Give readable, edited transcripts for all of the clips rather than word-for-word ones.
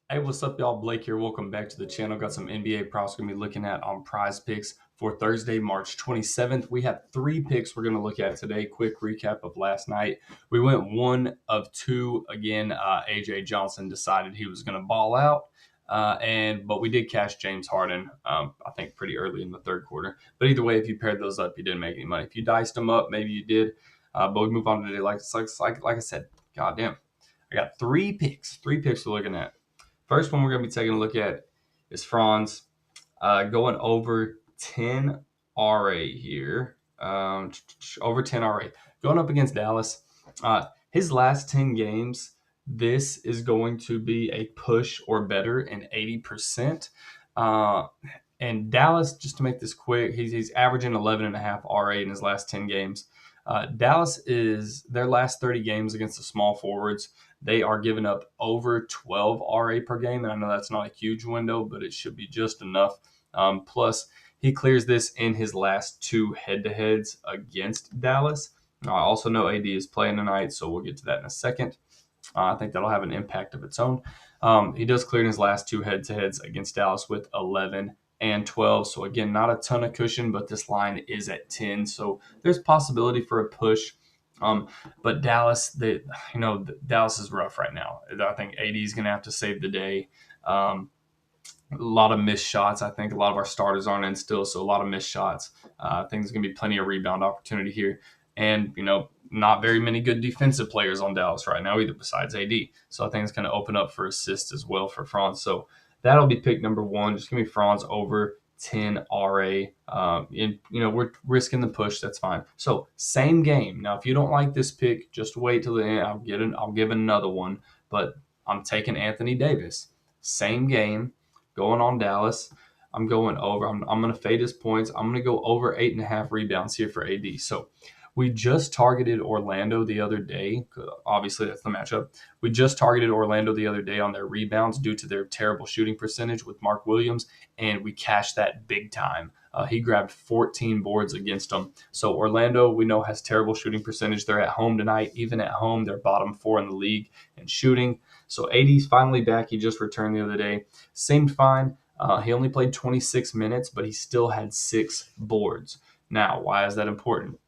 Hey, what's up, y'all? Blake here. Welcome back to the channel. Got some NBA props we're going to be looking at on PrizePicks for Thursday, March 27th. We have three picks we're going to look at today. Quick recap of last night. We went one of two. Again, AJ Johnson decided he was going to ball out. But we did cash James Harden, I think pretty early in the third quarter. But either way, if you paired those up, you didn't make any money. If you diced them up, maybe you did. But we move on today. Like I said, goddamn. I got three picks. Three picks we're looking at. First one we're going to be taking a look at is Franz going over 10 RA here. Over 10 RA. Going up against Dallas. His last 10 games, this is going to be a push or better in 80%. And Dallas, just to make this quick, he's averaging 11.5 RA in his last 10 games. Dallas is their last 30 games against the small forwards. They are giving up over 12 RA per game, and I know that's not a huge window, but it should be just enough. Plus, he clears this in his last two head-to-heads against Dallas. I also know AD is playing tonight, so we'll get to that in a second. I think that'll have an impact of its own. He does clear in his last two head-to-heads against Dallas with 11 and 12. So again, not a ton of cushion, but this line is at 10. So there's possibility for a push. But Dallas, Dallas is rough right now. I think AD is going to have to save the day. A lot of missed shots. I think a lot of our starters aren't in still, so a lot of missed shots. I think there's going to be plenty of rebound opportunity here. And, not very many good defensive players on Dallas right now either besides AD. So I think it's going to open up for assists as well for Franz. So that'll be pick number one. Just give me Franz over 10 RA. We're risking the push. That's fine. So same game. Now, if you don't like this pick, just wait till the end. I'll give another one. But I'm taking Anthony Davis. Same game going on Dallas. I'm going over. I'm going to fade his points. I'm going to go over 8.5 rebounds here for AD. So we just targeted Orlando the other day. Obviously, that's the matchup. We just targeted Orlando the other day on their rebounds due to their terrible shooting percentage with Mark Williams, and we cashed that big time. He grabbed 14 boards against them. So Orlando, we know, has terrible shooting percentage. They're at home tonight. Even at home, they're bottom 4 in the league in shooting. So AD's finally back. He just returned the other day. Seemed fine. He only played 26 minutes, but he still had 6 boards. Now, why is that important?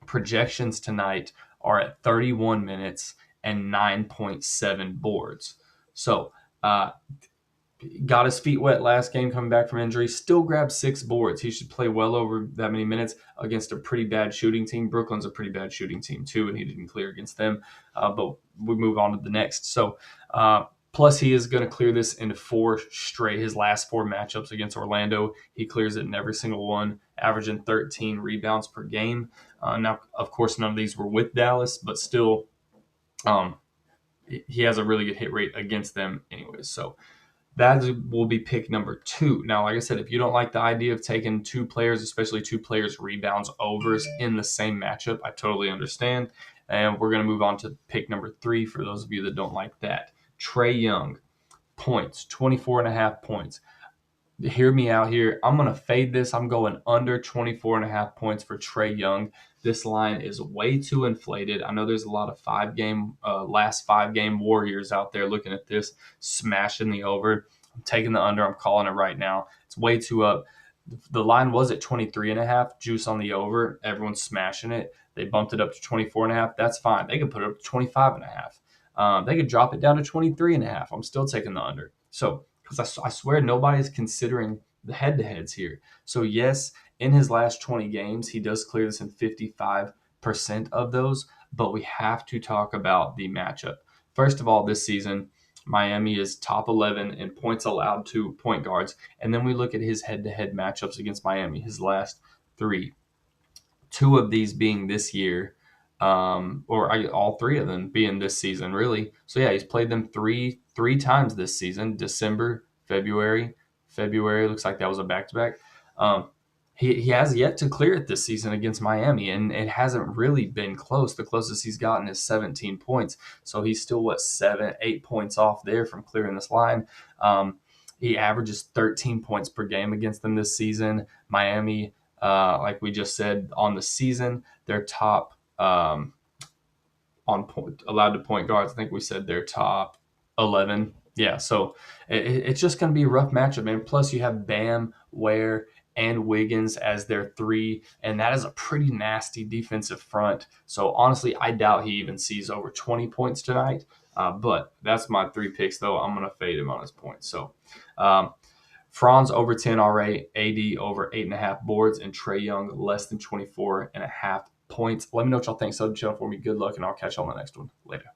Projections tonight are at 31 minutes and 9.7 boards. So, got his feet wet last game coming back from injury. Still grabbed 6 boards. He should play well over that many minutes against a pretty bad shooting team. Brooklyn's a pretty bad shooting team too, and he didn't clear against them. But we move on to the next. So, plus, he is going to clear this into his last 4 matchups against Orlando. He clears it in every single one, averaging 13 rebounds per game. Now, of course, none of these were with Dallas, but still, he has a really good hit rate against them anyways. So that will be pick number 2. Now, like I said, if you don't like the idea of taking 2 players, especially 2 players rebounds overs in the same matchup, I totally understand. And we're going to move on to pick number 3 for those of you that don't like that. Trae Young, points, 24.5 points. Hear me out here. I'm going to fade this. I'm going under 24.5 points for Trae Young. This line is way too inflated. I know there's a lot of last 5-game Warriors out there looking at this, smashing the over. I'm taking the under. I'm calling it right now. It's way too up. The line was at 23.5, juice on the over. Everyone's smashing it. They bumped it up to 24.5. That's fine. They could put it up to 25.5. They could drop it down to 23.5. I'm still taking the under. So, because I swear nobody's considering the head-to-heads here. So, yes, in his last 20 games, he does clear this in 55% of those, but we have to talk about the matchup. First of all, this season, Miami is top 11 in points allowed to point guards, and then we look at his head-to-head matchups against Miami, his last 3. 2 of these being this year, all 3 of them being this season, really. So yeah, he's played them three times this season: December, February. February looks like that was a back-to-back. He has yet to clear it this season against Miami, and it hasn't really been close. The closest he's gotten is 17 points, so he's still 7-8 points off there from clearing this line. He averages 13 points per game against them this season. Miami, like we just said, on the season, they're top on point allowed to point guards. I think we said they're top 11 Yeah, so it's just going to be a rough matchup, man. Plus, you have Bam, Ware, and Wiggins as their three, and that is a pretty nasty defensive front. So, honestly, I doubt he even sees over 20 points tonight. But that's my three picks, though. I'm going to fade him on his points. So, um, Franz over 10 RA, AD over 8.5 boards, and Trey Young less than 24.5 points. Let me know what y'all think. Sub channel for me. Good luck, and I'll catch you on the next one. Later.